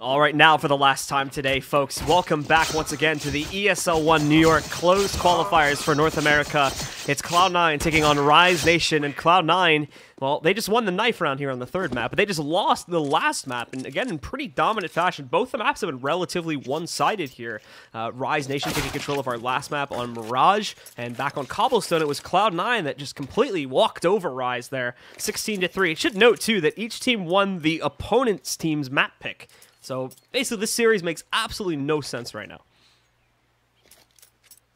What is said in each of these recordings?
All right, now for the last time today, folks, welcome back once again to the ESL One New York closed qualifiers for North America. It's Cloud9 taking on Rise Nation, and Cloud9, well, they just won the knife round here on the third map, but they just lost the last map, and again, in pretty dominant fashion. Both the maps have been relatively one-sided here. Rise Nation taking control of our last map on Mirage, and back on Cobblestone, it was Cloud9 that just completely walked over Rise there, 16-3. It should note, too, that each team won the opponent's team's map pick. So basically, this series makes absolutely no sense right now.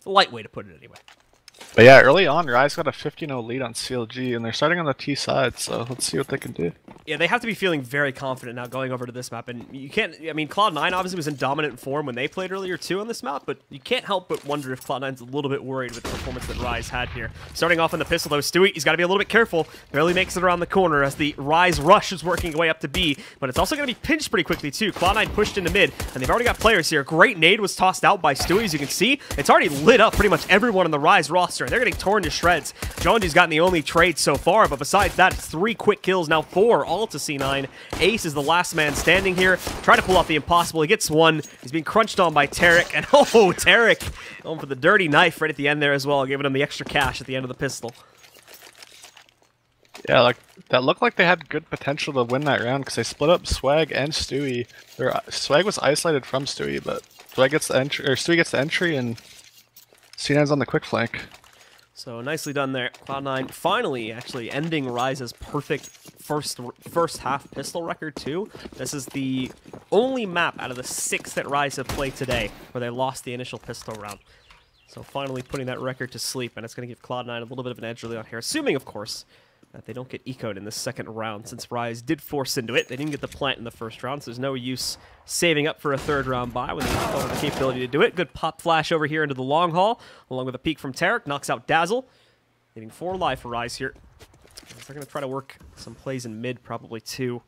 A light way to put it, anyway. But yeah, early on, Rise got a 15-0 lead on CLG, and they're starting on the T side, so let's see what they can do. Yeah, they have to be feeling very confident now going over to this map, and you can't, I mean, Cloud9 obviously was in dominant form when they played earlier too on this map, but you can't help but wonder if Cloud9's a little bit worried with the performance that Rise had here. Starting off in the pistol though, Stewie, he's got to be a little bit careful, barely makes it around the corner as the Rise rush is working way up to B, but it's also going to be pinched pretty quickly too. Cloud9 pushed into mid, and they've already got players here. Great nade was tossed out by Stewie, as you can see. It's already lit up pretty much everyone on the Rise roster, and they're getting torn to shreds. Jonesy's gotten the only trade so far, but besides that, it's 3 quick kills, now 4, all to C9. Ace is the last man standing here, trying to pull off the impossible. He gets one. He's being crunched on by Tarek, and oh, Tarek going for the dirty knife right at the end there as well, giving him the extra cash at the end of the pistol. Yeah, like that looked like they had good potential to win that round because they split up Swag and Stewie. Swag was isolated from Stewie, but Swag gets the entry, or Stewie gets the entry, and C9's on the quick flank. So nicely done there. Cloud9 finally actually ending Rise's perfect first half pistol record too. This is the only map out of the 6 that Rise have played today where they lost the initial pistol round. So finally putting that record to sleep, and it's going to give Cloud9 a little bit of an edge early on here, assuming of course that they don't get ecoed in the second round, since Rise did force into it. They didn't get the plant in the first round, so there's no use saving up for a third round buy when they don't have the capability to do it. Good pop flash over here into the long haul, along with a peek from Tarek, knocks out Dazzle, leaving 4 alive for Rise here. They're going to try to work some plays in mid, probably too.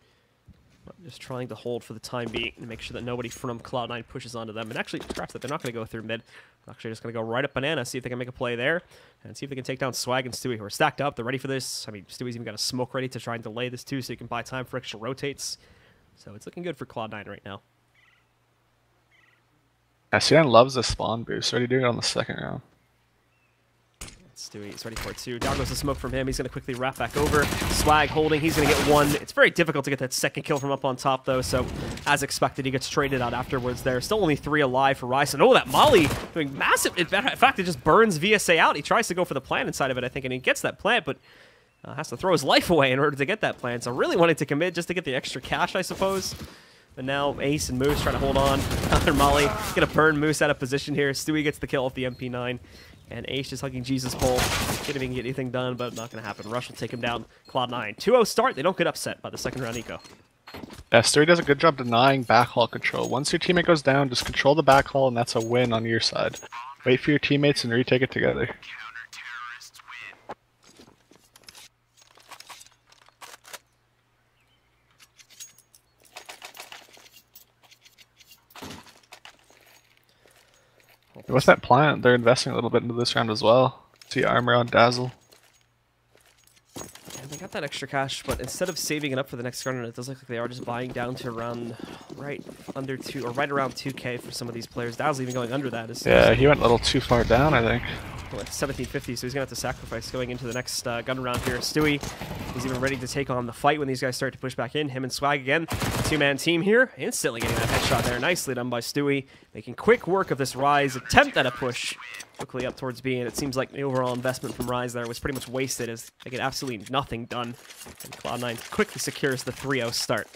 But just trying to hold for the time being and make sure that nobody from Cloud9 pushes onto them. And actually, scraps that, they're not going to go through mid. They're actually just going to go right up Banana, see if they can make a play there, and see if they can take down Swag and Stewie, who are stacked up. They're ready for this. I mean, Stewie's even got a smoke ready to try and delay this too, so you can buy time for extra rotates. So it's looking good for Cloud9 right now. Yeah, C9 loves the spawn boost. Already doing it on the second round. Stewie is ready for it too. Down goes the smoke from him. He's going to quickly wrap back over. Swag holding. He's going to get 1. It's very difficult to get that second kill from up on top, though. So, as expected, he gets traded out afterwards there. Still only 3 alive for Rice. And oh, that Molly doing massive. In fact, it just burns VSA out. He tries to go for the plant inside of it, I think, and he gets that plant, but has to throw his life away in order to get that plant. So, really wanting to commit just to get the extra cash, I suppose. But now Ace and Moose trying to hold on. Another Molly. Going to burn Moose out of position here. Stewie gets the kill off the MP9. And Ace just hugging Jesus pole. Can't even get anything done, but not going to happen. Rush will take him down. Cloud9. 2-0 start. They don't get upset by the second round eco. Yeah, Stewie does a good job denying backhaul control. Once your teammate goes down, just control the backhaul, and that's a win on your side. Wait for your teammates and retake it together. What's that plant? They're investing a little bit into this round as well. See armor on Dazzle. And they got that extra cash, but instead of saving it up for the next round, it does look like they are just buying down to around right under 2 or right around 2K for some of these players. Dazzle even going under that. Yeah, he went a little too far down, I think. Well, it's 1750, so he's going to have to sacrifice going into the next gun round here. Stewie, he's even ready to take on the fight when these guys start to push back in. Him and Swag again, 2-man team here. Instantly getting that headshot there. Nicely done by Stewie. Making quick work of this Rise attempt at a push quickly up towards B, and it seems like the overall investment from Rise there was pretty much wasted as they get absolutely nothing done. And Cloud9 quickly secures the 3-0 start.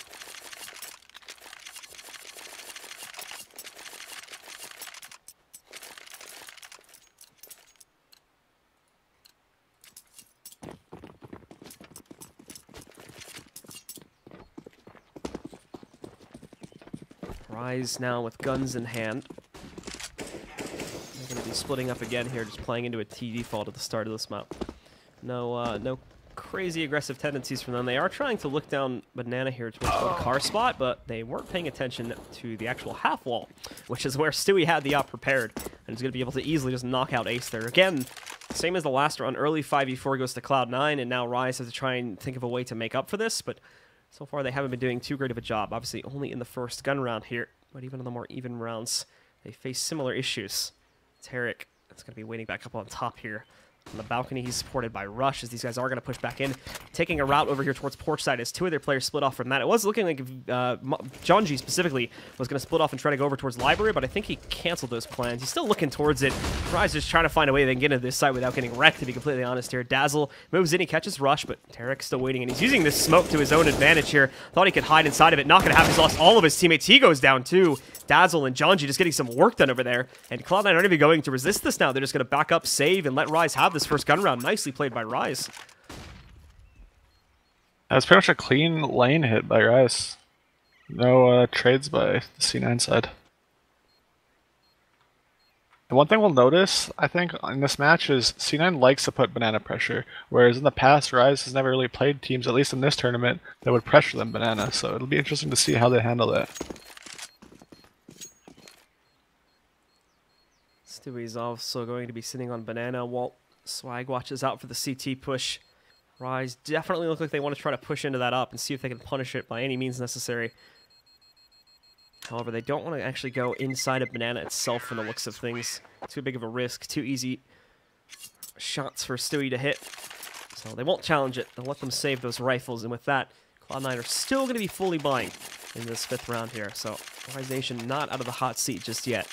Rise now with guns in hand. They're going to be splitting up again here, just playing into a T default at the start of this map. No crazy aggressive tendencies from them. They are trying to look down Banana here towards one car spot, but they weren't paying attention to the actual half wall, which is where Stewie had the op prepared, and is going to be able to easily just knock out Ace there. Again, same as the last round, early 5v4 goes to Cloud9, and now Rise has to try and think of a way to make up for this, but So far, they haven't been doing too great of a job. Obviously, only in the first gun round here, but even in the more even rounds, they face similar issues. Tarek is going to be waiting back up on top here. On the balcony, he's supported by Rush, as these guys are going to push back in. Taking a route over here towards porch side as two of their players split off from that. It was looking like Jonji specifically was going to split off and try to go over towards library, but I think he canceled those plans. He's still looking towards it. Rise just trying to find a way they can get into this side without getting wrecked, to be completely honest here. Dazzle moves in, he catches Rush, but Tarek's still waiting, and he's using this smoke to his own advantage here. Thought he could hide inside of it. Not going to happen. He's lost all of his teammates. He goes down too. Dazzle and Jonji just getting some work done over there. And Cloud9 aren't even going to resist this now. They're just going to back up, save, and let Rise have this first gun round. Nicely played by Rise. That's pretty much a clean lane hit by Rise. No trades by the C9 side. The one thing we'll notice, I think, in this match is C9 likes to put banana pressure, whereas in the past, Rise has never really played teams, at least in this tournament, that would pressure them banana. So it'll be interesting to see how they handle that. Stewie's also going to be sitting on banana while Swag watches out for the CT push. Rise definitely look like they want to try to push into that up and see if they can punish it by any means necessary. However, they don't want to actually go inside of banana itself from the looks of things. Too big of a risk, too easy shots for Stewie to hit. So they won't challenge it. They'll let them save those rifles, and with that, Cloud9 are still going to be fully buying in this 5th round here. So Rise Nation not out of the hot seat just yet.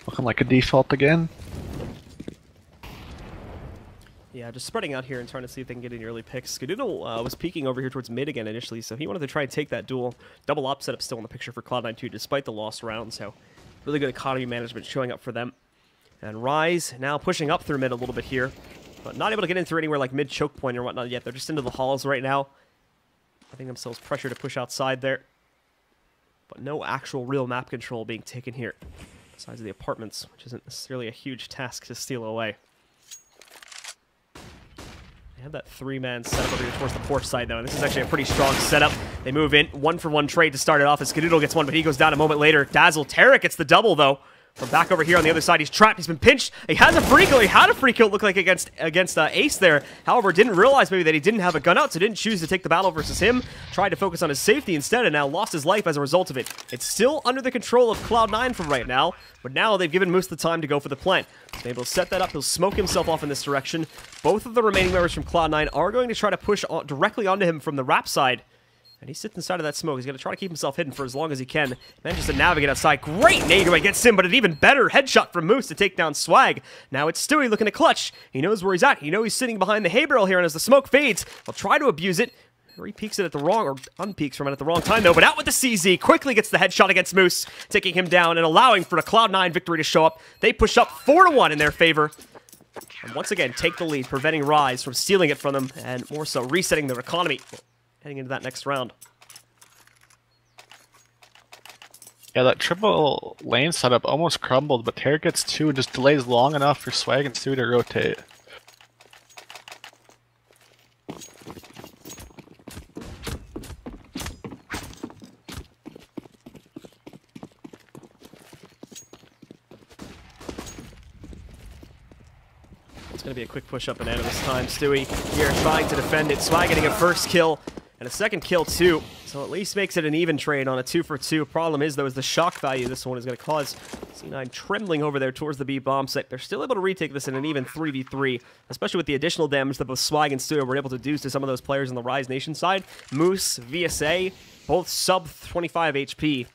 Looking like a default again. Yeah, just spreading out here and trying to see if they can get any early picks. Skadoodle was peeking over here towards mid again initially, so he wanted to try and take that duel. Double op setup still in the picture for Cloud9 too, despite the lost round, so really good economy management showing up for them. And Rise now pushing up through mid a little bit here, but not able to get in through anywhere like mid choke point or whatnot yet. They're just into the halls right now, giving themselves pressure to push outside there, but no actual real map control being taken here. Besides the apartments, which isn't necessarily a huge task to steal away. They have that 3-man setup over here towards the porch side, though, and this is actually a pretty strong setup. They move in, 1-for-1 trade to start it off as Skadoodle gets one, but he goes down a moment later. Dazzle, Tarek gets the double, though. From back over here on the other side, he's trapped, he's been pinched. He has a free kill, he had a free kill, it looked like against Ace there. However, didn't realize maybe that he didn't have a gun out, so didn't choose to take the battle versus him. Tried to focus on his safety instead, and now lost his life as a result of it. It's still under the control of Cloud9 for right now, but now they've given Moose the time to go for the plant. He's able to set that up, he'll smoke himself off in this direction. Both of the remaining members from Cloud9 are going to try to push directly onto him from the wrap side. And he sits inside of that smoke. He's going to try to keep himself hidden for as long as he can. Manages to navigate outside. Great nade against him, but an even better headshot from Moose to take down Swag. Now it's Stewie looking to clutch. He knows where he's at. He knows he's sitting behind the hay barrel here, and as the smoke fades, he'll try to abuse it. He peeks it at the wrong, or unpeeks from it at the wrong time, though. But out with the CZ. Quickly gets the headshot against Moose, taking him down and allowing for a Cloud9 victory to show up. They push up 4-1 in their favor. And once again, take the lead, preventing Rise from stealing it from them, and more so, resetting their economy heading into that next round. Yeah, that triple lane setup almost crumbled, but Tarek gets 2 and just delays long enough for Swag and Stewie to rotate. It's going to be a quick push up banana this time. Stewie here trying to defend it. Swag getting a first kill and a second kill too. So at least makes it an even trade on a 2-for-2. Problem is, though, is the shock value this one is going to cause C9 trembling over there towards the B bomb site. They're still able to retake this in an even 3v3, especially with the additional damage that both Swag and Stewie were able to do to some of those players on the Rise Nation side. Moose, VSA, both sub 25 HP.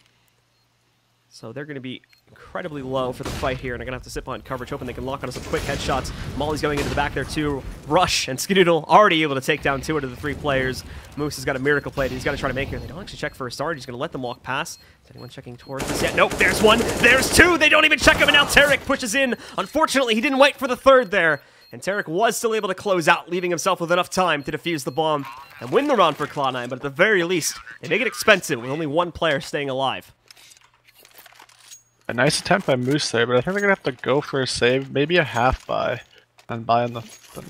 So they're going to be incredibly low for the fight here, and are going to have to sit behind coverage, hoping they can lock onto some quick headshots. Molly's going into the back there too. Rush and Skadoodle already able to take down 2 out of the 3 players. Moose has got a miracle play that he's got to try to make here. They don't actually check for a start. He's going to let them walk past. Is anyone checking towards this yet? Nope, there's 1. There's 2. They don't even check him, and now Tarek pushes in. Unfortunately, he didn't wait for the 3rd there. And Tarek was still able to close out, leaving himself with enough time to defuse the bomb and win the round for Cloud9, but at the very least, they make it expensive with only 1 player staying alive. A nice attempt by Moose there, but I think they're going to have to go for a save, maybe a half buy, and buy on the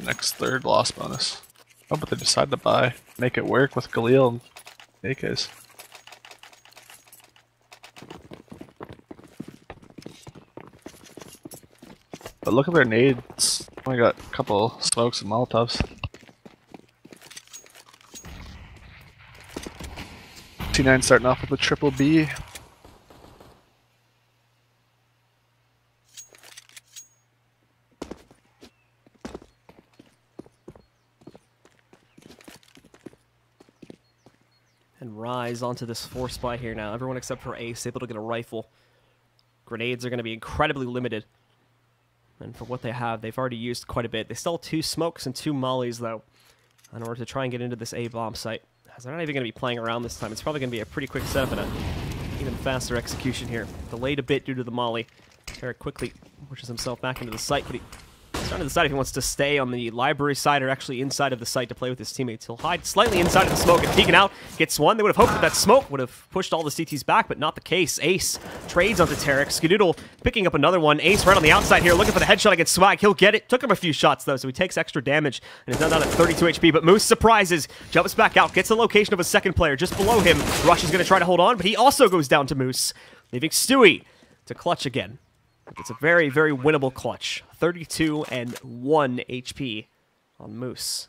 next 3rd loss bonus. Oh, but they decide to buy. Make it work with Galil and AKs. but look at their nades. Only got a couple smokes and Molotovs. T9 starting off with a triple B. And Rise onto this force buy here now. Everyone except for Ace able to get a rifle. Grenades are going to be incredibly limited. And for what they have, they've already used quite a bit. They still have 2 smokes and 2 mollies, though, in order to try and get into this A bomb site. As they're not even going to be playing around this time. It's probably going to be a pretty quick setup and an even faster execution here. Delayed a bit due to the molly. Tarek quickly pushes himself back into the site, but he's trying to decide if he wants to stay on the library side or actually inside of the site to play with his teammates. He'll hide slightly inside of the smoke and peeking out. Gets one. They would have hoped that smoke would have pushed all the CTs back, but not the case. Ace trades onto Tarek. Skadoodle picking up another one. Ace right on the outside here, looking for the headshot against Swag. He'll get it. Took him a few shots, though, so he takes extra damage and is now down at 32 HP. But Moose surprises, jumps back out, gets the location of a second player just below him. Rush is going to try to hold on, but he also goes down to Moose, leaving Stewie to clutch again. It's a very, very winnable clutch. 32 and 1 HP on Moose.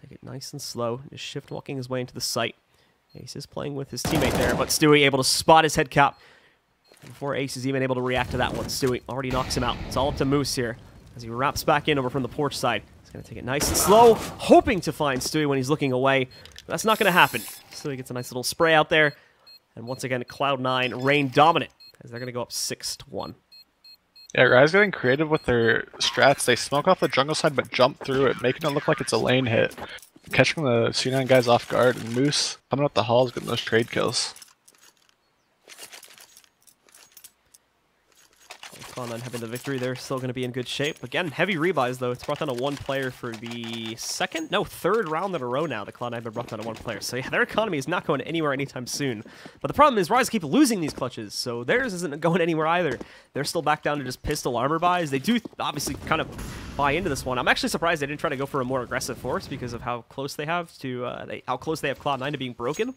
Take it nice and slow. Just shift walking his way into the site. Ace is playing with his teammate there, but Stewie able to spot his head cap before Ace is even able to react to that one. Stewie already knocks him out. It's all up to Moose here as he wraps back in over from the porch side. He's going to take it nice and slow, hoping to find Stewie when he's looking away. That's not going to happen. Stewie gets a nice little spray out there. And once again, Cloud9 reign dominant, as they're going to go up 6-1. Yeah, Rise getting creative with their strats. They smoke off the jungle side but jump through it, making it look like it's a lane hit. Catching the C9 guys off guard, and Moose coming up the halls getting those trade kills. Cloud9 having the victory, they're still going to be in good shape. Again, heavy rebuys, though. It's brought down to 1 player for the third round in a row now. The Cloud9 have been brought down to 1 player. So yeah, their economy is not going anywhere anytime soon. But the problem is Rise keep losing these clutches, so theirs isn't going anywhere either. They're still back down to just pistol armor buys. They do obviously kind of buy into this one. I'm actually surprised they didn't try to go for a more aggressive force because of how close they have to how close they have Cloud9 to being broken.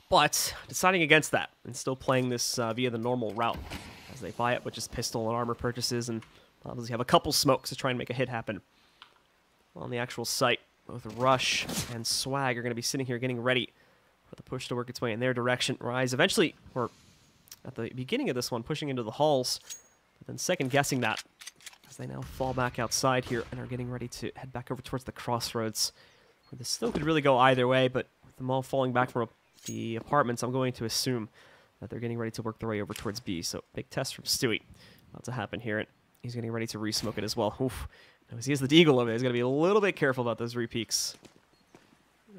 But deciding against that and still playing this via the normal route. As they buy it with just pistol and armor purchases, and obviously have a couple smokes to try and make a hit happen. On the actual site, both Rush and Swag are going to be sitting here getting ready for the push to work its way in their direction. Rise eventually, or at the beginning of this one, pushing into the halls, but then second guessing that as they now fall back outside here and are getting ready to head back over towards the crossroads. Where this still could really go either way, but with them all falling back from the apartments, I'm going to assume that they're getting ready to work their way over towards B. So big test from Stewie. About to happen here. He's getting ready to re-smoke it as well. Oof. Now, as he has the deagle over there, he's going to be a little bit careful about those re-peaks.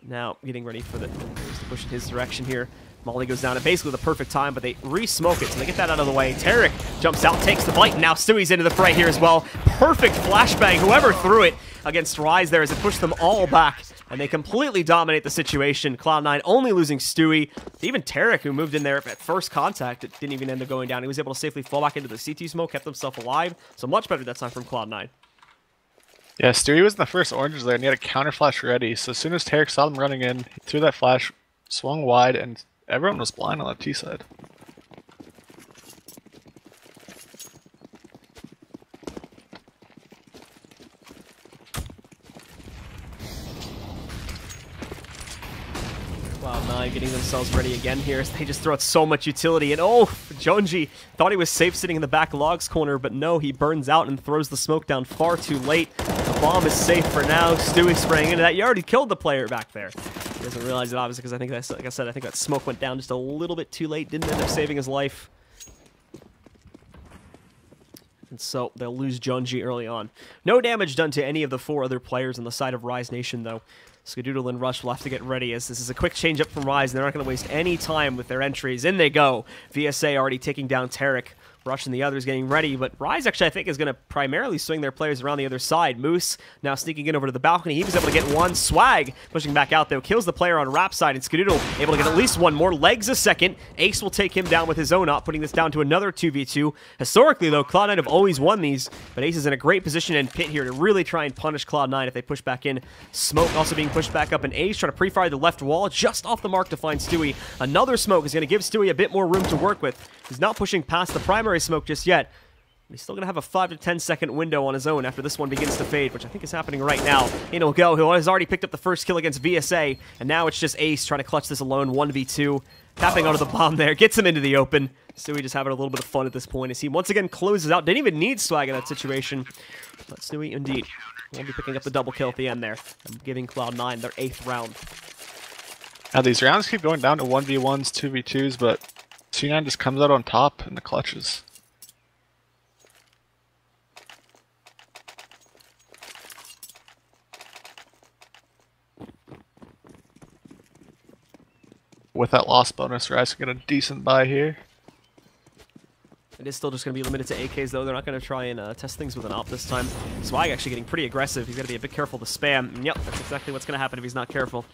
Now getting ready for the to push in his direction here. Molly goes down at basically the perfect time, but they re-smoke it, so they get that out of the way. Tarek jumps out, takes the fight, and now Stewie's into the fray here as well. Perfect flashbang, whoever threw it against Rise there as it pushed them all back, and they completely dominate the situation. Cloud9 only losing Stewie. Even Tarek, who moved in there at first contact, it didn't even end up going down. He was able to safely fall back into the CT smoke, kept himself alive, so much better that time from Cloud9. Yeah, Stewie was in the first oranges there, and he had a counter flash ready, so as soon as Tarek saw them running in, he threw that flash, swung wide, and everyone was blind on the T side. Cloud9 getting themselves ready again here as they just throw out so much utility. And oh, Jonji thought he was safe sitting in the back logs corner, but no, he burns out and throws the smoke down far too late. The bomb is safe for now. Stewie spraying into that. You already killed the player back there. He doesn't realize it, obviously, because I think that's, like I said, I think that smoke went down just a little bit too late. Didn't end up saving his life. And so they'll lose Junji early on. No damage done to any of the 4 other players on the side of Rise Nation, though. Skadoodle and Rush will have to get ready, as this is a quick change up from Rise, and they're not going to waste any time with their entries. In they go. VSA already taking down Tarek. Rush and the others getting ready, but Rise actually, I think, is going to primarily swing their players around the other side. Moose now sneaking in over to the balcony. He was able to get one. Swag pushing back out, though. Kills the player on Rap side, and Skadoodle able to get at least one more. Legs a second. Ace will take him down with his own op, putting this down to another 2v2. Historically, though, Cloud9 have always won these, but Ace is in a great position and pit here to really try and punish Cloud9 if they push back in. Smoke also being pushed back up, and Ace trying to pre-fire the left wall, just off the mark to find Stewie. Another smoke is going to give Stewie a bit more room to work with. He's not pushing past the primary smoke just yet. He's still going to have a 5 to 10 second window on his own after this one begins to fade, which I think is happening right now. In he'll go. He has already picked up the first kill against VSA, and now it's just Ace trying to clutch this alone, 1v2. Tapping onto the bomb there, gets him into the open. Stewie just having a little bit of fun at this point as he once again closes out. Didn't even need swag in that situation. But Stewie, indeed, will be picking up the double kill at the end there, and giving Cloud9 their 8th round. Now these rounds keep going down to 1v1s, 2v2s, but C9 just comes out on top in the clutches. With that loss bonus, Rise can get a decent buy here. It is still just going to be limited to AKs, though. They're not going to try and test things with an AWP this time. Swag actually getting pretty aggressive. He's got to be a bit careful to spam. And yep, that's exactly what's going to happen if he's not careful.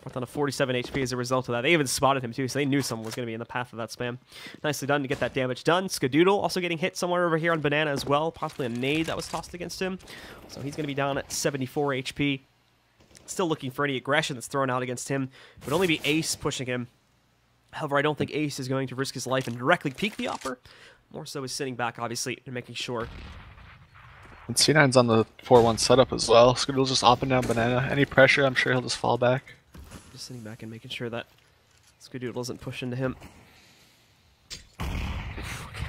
Brought down to 47 HP as a result of that. They even spotted him, too, so they knew someone was going to be in the path of that spam. Nicely done to get that damage done. Skadoodle also getting hit somewhere over here on Banana as well. Possibly a nade that was tossed against him. So he's going to be down at 74 HP. Still looking for any aggression that's thrown out against him. It would only be Ace pushing him. However, I don't think Ace is going to risk his life and directly peek the upper. More so is sitting back, obviously, and making sure. And C9's on the 4-1 setup as well. Skadoodle's just up and down Banana. Any pressure, I'm sure he'll just fall back. Just sitting back and making sure that Skadoodle doesn't push into him.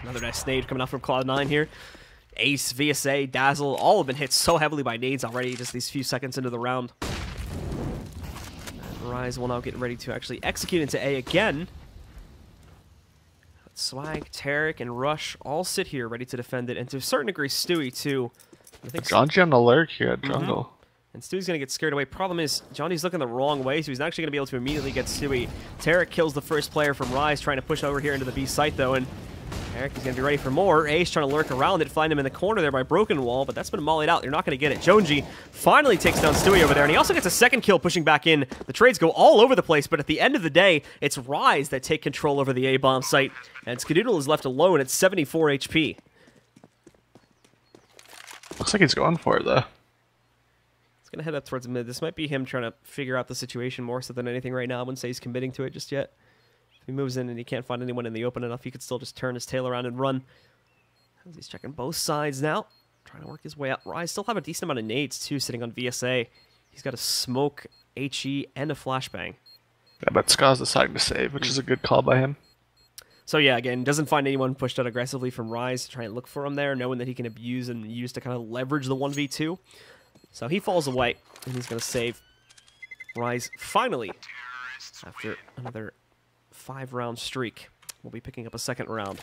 Another nice nade coming out from Cloud9 here. Ace, VSA, Dazzle, all have been hit so heavily by nades already, just these few seconds into the round. And Rise will now get ready to actually execute into A again. But Swag, Tarek, and Rush all sit here ready to defend it, and to a certain degree, Stewie too. I think Jonji on the lurk here at jungle. And Stewie's going to get scared away. Problem is, Johnny's looking the wrong way, so he's actually going to be able to immediately get Stewie. Tarek kills the first player from Rise, trying to push over here into the B site, though, and Tarek is going to be ready for more. Ace trying to lurk around it, find him in the corner there by Broken Wall, but that's been mollied out. You're not going to get it. Jonji finally takes down Stewie over there, and he also gets a second kill pushing back in. The trades go all over the place, but at the end of the day, it's Rise that take control over the A-bomb site, and Skadoodle is left alone at 74 HP. Looks like he's going for it, though. He's going to head up towards mid. This might be him trying to figure out the situation more so than anything right now. I wouldn't say he's committing to it just yet. If he moves in and he can't find anyone in the open enough, he could still just turn his tail around and run. He's checking both sides now. Trying to work his way out. Rise still have a decent amount of nades, too, sitting on VSA. He's got a smoke, HE, and a flashbang. Yeah, but Ska's deciding to save, which is a good call by him. So yeah, again, doesn't find anyone pushed out aggressively from Rise to try and look for him there, knowing that he can abuse and use to kind of leverage the 1v2. So he falls away, and he's going to save Rise finally. After another 5-round streak, we'll be picking up a second round.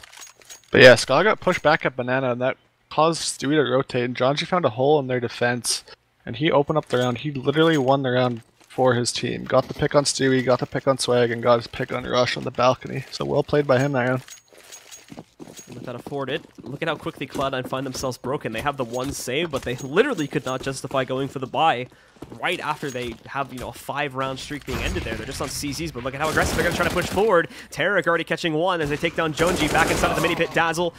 But yeah, Ska got pushed back at Banana, and that caused Stewie to rotate, and Jonji found a hole in their defense, and he opened up the round. He literally won the round for his team. Got the pick on Stewie, got the pick on Swag, and got his pick on Rush on the balcony. So well played by him that round. With that afforded, look at how quickly Cloud9 find themselves broken. They have the one save, but they literally could not justify going for the buy right after they have, you know, a 5-round streak being ended there. They're just on CZs, but look at how aggressive they're going to try to push forward. Tarek already catching one as they take down Jonji back inside of the mini pit. Dazzle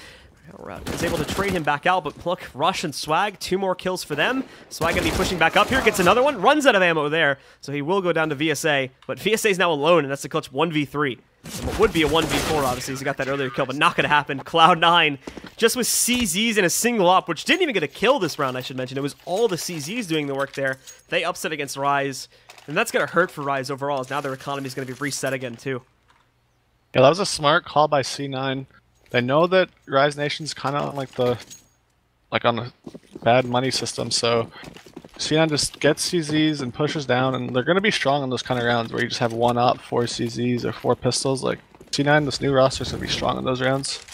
is able to trade him back out, but look, Rush and Swag, 2 more kills for them. Swag going to be pushing back up here, gets another one, runs out of ammo there, so he will go down to VSA, but VSA is now alone, and that's the clutch 1v3. And what would be a 1v4, obviously, he's got that earlier kill, but not going to happen. Cloud9, just with CZs in a single up, which didn't even get a kill this round, I should mention. It was all the CZs doing the work there. They upset against Rise, and that's going to hurt for Rise overall, as now their economy is going to be reset again, too. Yeah, that was a smart call by C9. They know that Rise Nation's kind of on a bad money system, so C9 just gets CZs and pushes down, and they're going to be strong in those kind of rounds where you just have 1 op, 4 CZs, or 4 pistols. Like, C9, this new roster is going to be strong in those rounds.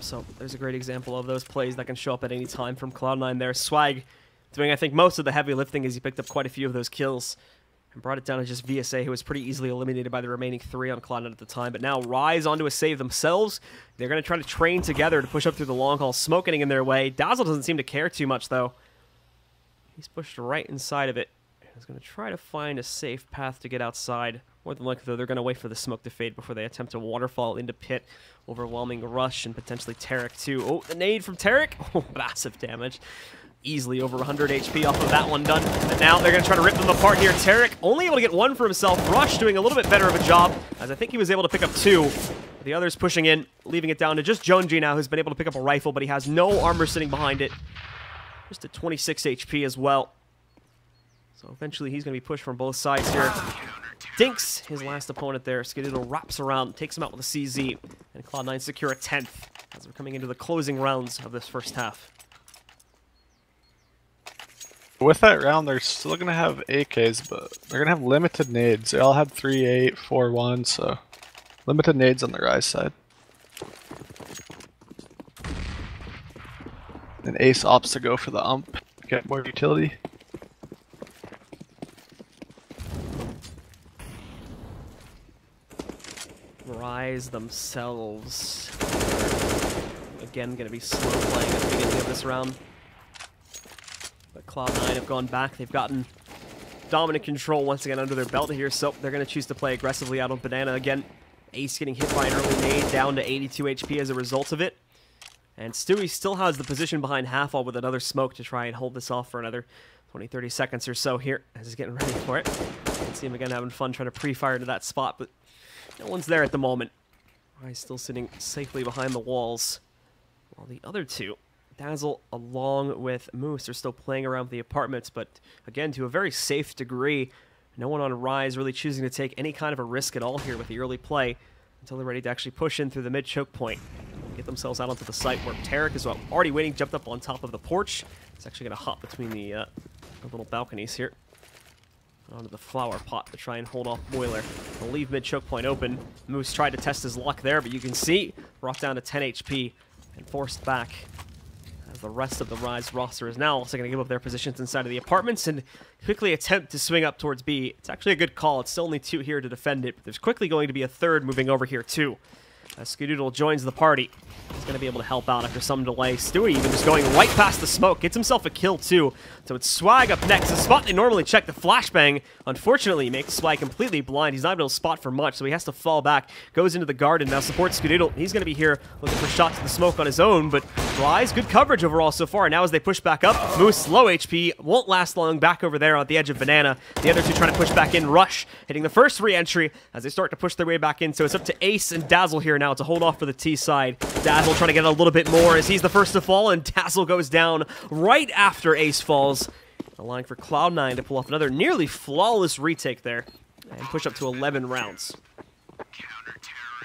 So there's a great example of those plays that can show up at any time from Cloud9 there. Swag doing, I think, most of the heavy lifting as he picked up quite a few of those kills and brought it down to just VSA, who was pretty easily eliminated by the remaining 3 on Cloud9 at the time. But now Rise onto a save themselves. They're going to try to train together to push up through the long haul, smoke getting in their way. Dazzle doesn't seem to care too much, though. He's pushed right inside of it. He's going to try to find a safe path to get outside. More than likely, though, they're going to wait for the smoke to fade before they attempt to waterfall into pit. Overwhelming Rush and potentially Tarek, too. Oh, the nade from Tarek. Oh, massive damage. Easily over 100 HP off of that one done. And now they're going to try to rip them apart here. Tarek only able to get 1 for himself. Rush doing a little bit better of a job, as I think he was able to pick up 2. the others pushing in, leaving it down to just Jonesy now, who's been able to pick up a rifle, but he has no armor sitting behind it. Just at 26 HP as well. So eventually he's going to be pushed from both sides here. Dinks, his last opponent there. Skadoodle wraps around, takes him out with a CZ, and Cloud9 secure a 10th as we're coming into the closing rounds of this first half. With that round, they're still going to have AKs, but they're going to have limited nades. They all had 3-8, 4-1, so limited nades on the Rise side. And Ace opts to go for the ump, get more utility. Rise themselves. Again, going to be slow playing at the beginning of this round. But Cloud9 have gone back. They've gotten dominant control once again under their belt here, so they're going to choose to play aggressively out on Banana again. Ace getting hit by an early nade, down to 82 HP as a result of it. And Stewie still has the position behind Half-All with another smoke to try and hold this off for another 20-30 seconds or so here as he's getting ready for it. You can see him again having fun trying to pre-fire to that spot, but no one's there at the moment. He's still sitting safely behind the walls, while the other two, Dazzle along with Moose, are still playing around with the apartments, but again, to a very safe degree. No one on Rise really choosing to take any kind of a risk at all here with the early play until they're ready to actually push in through the mid-choke point and get themselves out onto the site where Tarek is already waiting, jumped up on top of the porch. He's actually going to hop between the little balconies here onto the flower pot to try and hold off Boiler. They'll leave mid-choke point open. Moose tried to test his luck there, but you can see brought down to 10 HP and forced back as the rest of the Rise roster is now also going to give up their positions inside of the apartments and quickly attempt to swing up towards B. It's actually a good call. It's still only two here to defend it, but there's quickly going to be a third moving over here too. As Skadoodle joins the party, he's going to be able to help out after some delay. Stewie even just going right past the smoke, gets himself a kill too. So it's Swag up next. The spot they normally check, the flashbang, unfortunately makes Swag completely blind. He's not able to spot for much, so he has to fall back. Goes into the garden, now supports Skadoodle. He's going to be here looking for shots of the smoke on his own, but Rise, good coverage overall so far. Now as they push back up, Moose, low HP, won't last long back over there on the edge of Banana. The other two trying to push back in. Rush hitting the first re-entry as they start to push their way back in. So it's up to Ace and Dazzle here now to hold off for the T side. Dazzle trying to get a little bit more as he's the first to fall, and Dazzle goes down right after Ace falls. Allowing for Cloud9 to pull off another nearly flawless retake there and push up to 11 rounds.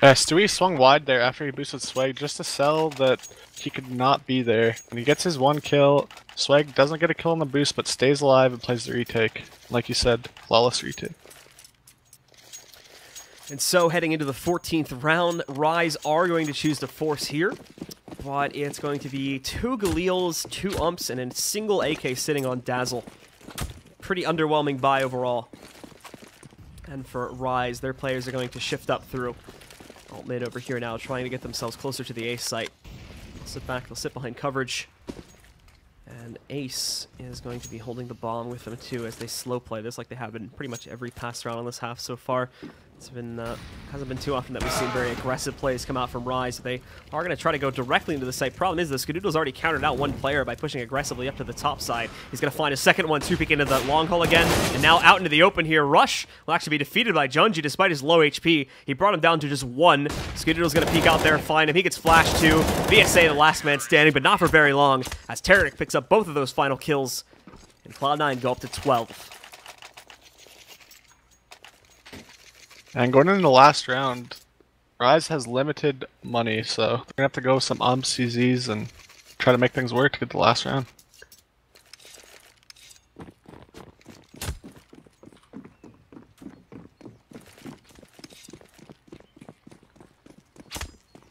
Stewie swung wide there after he boosted Swag just to sell that he could not be there. When he gets his one kill, Swag doesn't get a kill on the boost but stays alive and plays the retake. Like you said, flawless retake. And so heading into the 14th round, Rise are going to choose to force here. But it's going to be 2 Galeals, 2 umps, and a single AK sitting on Dazzle. Pretty underwhelming buy overall. And for Rise, their players are going to shift up through alt mid over here now, trying to get themselves closer to the Ace site. They'll sit back, they'll sit behind coverage. And Ace is going to be holding the bomb with them too as they slow play this like they have been pretty much every pass round on this half so far. It's been hasn't been too often that we've seen very aggressive plays come out from Rise. They are going to try to go directly into the site. Problem is, the Skadoodle's already countered out one player by pushing aggressively up to the top side. He's going to find a second one, 2 peek into the long hole again, and now out into the open here. Rush will actually be defeated by Junji despite his low HP. He brought him down to just 1. Skadoodle's going to peek out there and find him. He gets flashed too. VSA, the last man standing, but not for very long, as Tarek picks up both of those final kills, and Cloud9 go up to 12. And going into the last round, Rise has limited money, so they're going to have to go with some CZs and try to make things work to get the last round.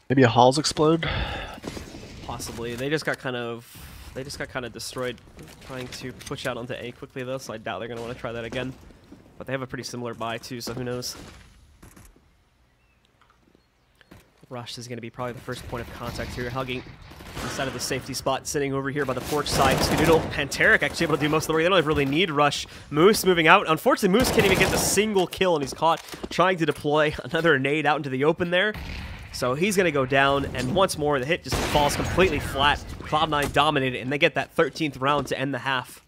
Maybe a Halls explode? Possibly. They just got kind of destroyed trying to push out onto A quickly though, so I doubt they're going to want to try that again. But they have a pretty similar buy too, so who knows. Rush is going to be probably the first point of contact here, hugging inside of the safety spot, sitting over here by the porch side. Skadoodle and Tarek actually able to do most of the work. They don't really need Rush. Moose moving out. Unfortunately, Moose can't even get a single kill, and he's caught trying to deploy another nade out into the open there. So he's going to go down, and once more, the hit just falls completely flat. Cloud9 dominated, and they get that 13th round to end the half.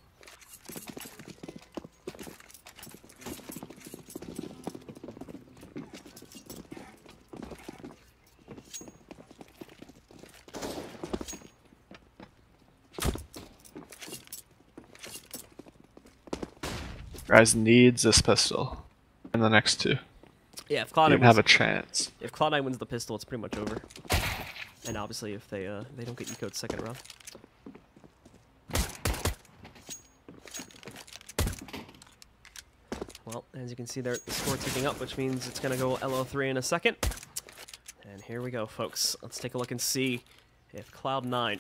Rise needs this pistol in the next two. Yeah, if You Cloud9 didn't have a chance. if Cloud9 wins the pistol, it's pretty much over. And obviously, if they don't get eco'd second round. Well, as you can see there, the score ticking up, which means it's going to go LO3 in a second. And here we go, folks. Let's take a look and see if Cloud9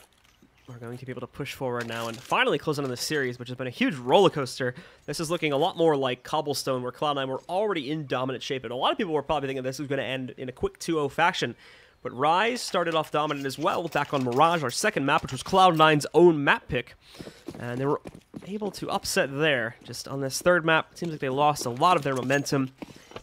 are going to be able to push forward now and finally close on the series, which has been a huge roller coaster. This is looking a lot more like Cobblestone, where Cloud9 were already in dominant shape, and a lot of people were probably thinking this was going to end in a quick 2-0 fashion. But Rise started off dominant as well, back on Mirage, our second map, which was Cloud9's own map pick. And they were able to upset there. Just on this third map, it seems like they lost a lot of their momentum.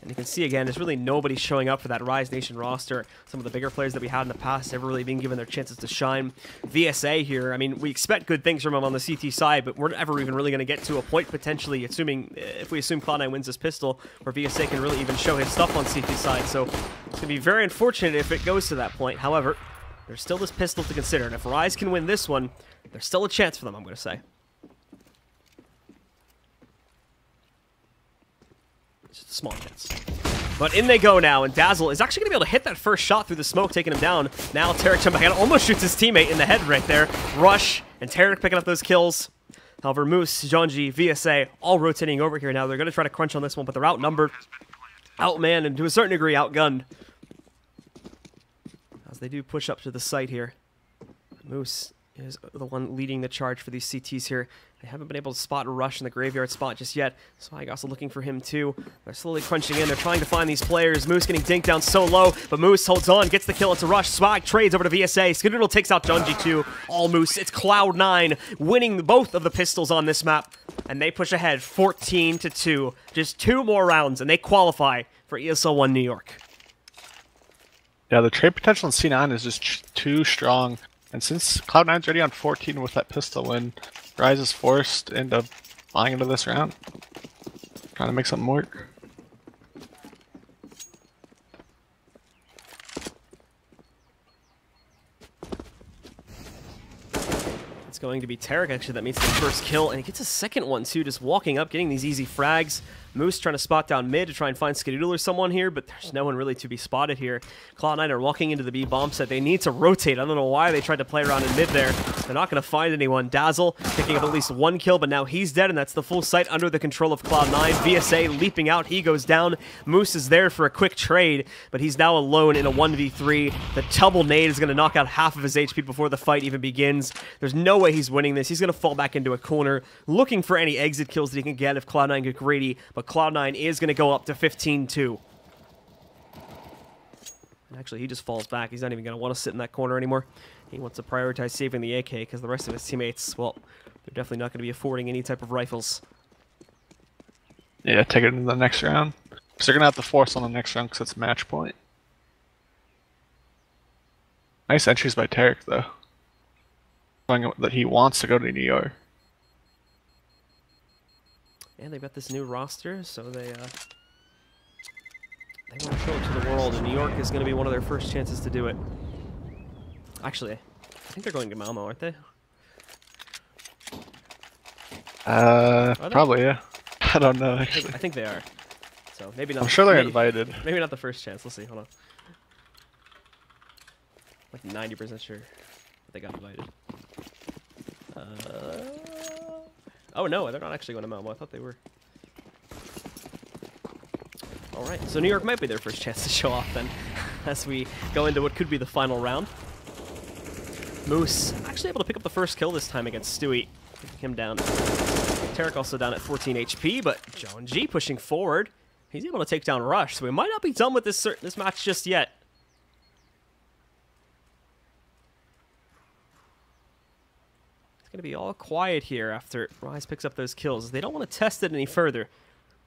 And you can see again, there's really nobody showing up for that Rise Nation roster. Some of the bigger players that we had in the past never really been given their chances to shine. VSA here, I mean, we expect good things from him on the CT side, but we're never even really going to get to a point potentially, if we assume Cloud9 wins this pistol, where VSA can really even show his stuff on CT side. So it's going to be very unfortunate if it goes to that point. However, there's still this pistol to consider, and if Rise can win this one, there's still a chance for them, I'm going to say. Just a small chance. But in they go now, and Dazzle is actually going to be able to hit that first shot through the smoke, taking him down. Now Tarek jumping out, almost shoots his teammate in the head right there. Rush, and Tarek picking up those kills. However, Moose, Jonji, VSA, all rotating over here now. They're going to try to crunch on this one, but they're outnumbered, outmanned, and to a certain degree outgunned. As they do push up to the site here. Moose is the one leading the charge for these CTs here. They haven't been able to spot Rush in the graveyard spot just yet. Swag also looking for him too. They're slowly crunching in. They're trying to find these players. Moose getting dinked down so low, but Moose holds on, gets the kill into Rush. Swag trades over to VSA. Skidoodle takes out Junji too. All Moose. It's Cloud9 winning both of the pistols on this map, and they push ahead 14-2. Just 2 more rounds, and they qualify for ESL One New York. Yeah, the trade potential in C9 is just too strong. And since Cloud9's already on 14 with that pistol win, Rise is forced into flying into this round. Trying to make something work. It's going to be Tarek, actually, that meets the first kill, and he gets a second one, too, just walking up, getting these easy frags. Moose trying to spot down mid to try and find Skidoodle or someone here, but there's no one really to be spotted here. Cloud9 are walking into the B bomb set. They need to rotate. I don't know why they tried to play around in mid there. They're not going to find anyone. Dazzle picking up at least 1 kill, but now he's dead, and that's the full site under the control of Cloud9. VSA leaping out. He goes down. Moose is there for a quick trade, but he's now alone in a 1v3. The double nade is going to knock out half of his HP before the fight even begins. There's no way he's winning this. He's going to fall back into a corner, looking for any exit kills that he can get if Cloud9 get greedy, but Cloud9 is going to go up to 15-2. And actually, he just falls back. He's not even going to want to sit in that corner anymore. He wants to prioritize saving the AK because the rest of his teammates, well, they're definitely not going to be affording any type of rifles. Yeah, take it into the next round. Because they're going to have to force on the next round because it's match point. Nice entries by Tarek, though. Showing that he wants to go to New York. And they've got this new roster, so they want to show it to the world, and New York is going to be one of their first chances to do it. Actually, I think they're going to Malmo, aren't they? Probably, yeah. I don't know, actually. I think they are. So maybe not. I'm sure they're invited. Maybe not the first chance. Let's see. Hold on. Like 90% sure that they got invited. Oh no, they're not actually going to Malmo. I thought they were. Alright, so New York might be their first chance to show off then, as we go into what could be the final round. Moose actually able to pick up the first kill this time against Stewie, taking him down. Tarek also down at 14 HP, but Jonji pushing forward. He's able to take down Rush, so we might not be done with this match just yet. Going to be all quiet here after Rise picks up those kills. They don't want to test it any further.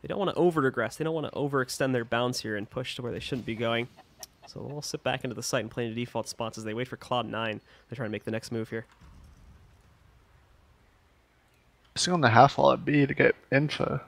They don't want to over-regress. They don't want to overextend their bounds here and push to where they shouldn't be going. So we'll sit back into the site and play into default spots as they wait for Cloud9 to try and make the next move here. Just on the half wall at B to get info.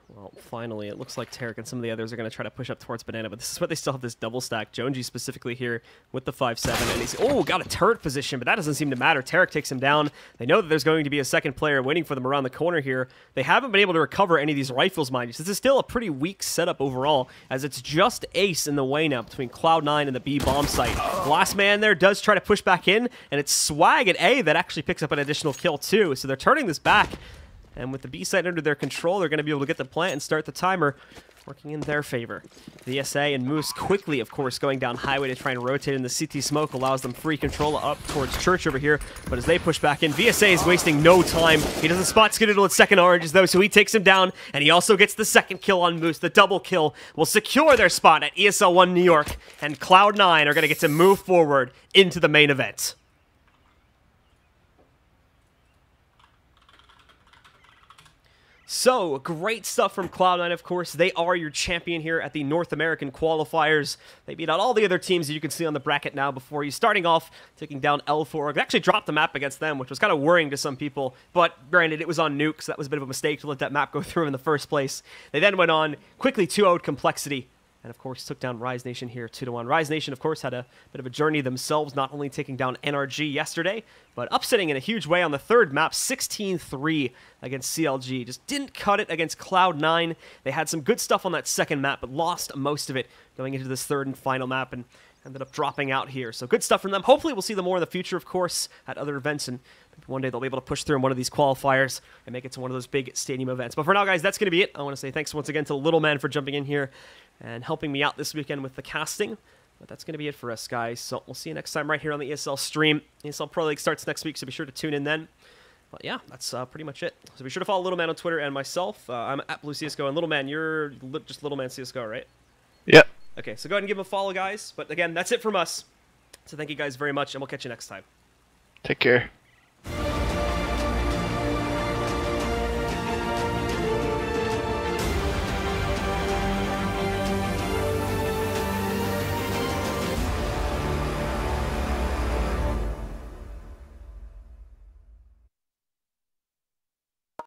Well, finally, it looks like Tarek and some of the others are going to try to push up towards Banana, but this is where they still have this double stack. Jonesy specifically here with the 5-7, and he's, oh, got a turret position, but that doesn't seem to matter. Tarek takes him down. They know that there's going to be a second player waiting for them around the corner here. They haven't been able to recover any of these rifles, mind you. So this is still a pretty weak setup overall, as it's just Ace in the way now between Cloud9 and the B bomb site. Last man there does try to push back in, and it's Swag at A that actually picks up an additional kill too. So they're turning this back. And with the B site under their control, they're going to be able to get the plant and start the timer, working in their favor. VSA and Moose quickly, of course, going down highway to try and rotate in the CT smoke, allows them free control up towards Church over here. But as they push back in, VSA is wasting no time. He doesn't spot Skidoodle at second oranges, though, so he takes him down, and he also gets the second kill on Moose. The double kill will secure their spot at ESL One New York, and Cloud9 are going to get to move forward into the main event. So, great stuff from Cloud9, of course. They are your champion here at the North American Qualifiers. They beat out all the other teams that you can see on the bracket now before you. Starting off, taking down L4. They actually dropped the map against them, which was kind of worrying to some people. But, granted, it was on Nuke, so that was a bit of a mistake to let that map go through in the first place. They then went on, quickly 2-0'd Complexity. And, of course, took down Rise Nation here 2-1. Rise Nation, of course, had a bit of a journey themselves, not only taking down NRG yesterday, but upsetting in a huge way on the third map, 16-3 against CLG. Just didn't cut it against Cloud9. They had some good stuff on that second map, but lost most of it going into this third and final map, and ended up dropping out here. So good stuff from them. Hopefully we'll see them more in the future, of course, at other events, and one day they'll be able to push through in one of these qualifiers and make it to one of those big stadium events. But for now, guys, that's going to be it. I want to say thanks once again to Little Man for jumping in here and helping me out this weekend with the casting. But that's going to be it for us, guys. So we'll see you next time right here on the ESL stream. ESL Pro League starts next week, so be sure to tune in then. But yeah, that's pretty much it. So be sure to follow Little Man on Twitter and myself. I'm at Blue CSGO, and Little Man, you're just Little Man CSGO, right? Yep. Okay, so go ahead and give him a follow, guys. But again, that's it from us. So thank you guys very much, and we'll catch you next time. Take care.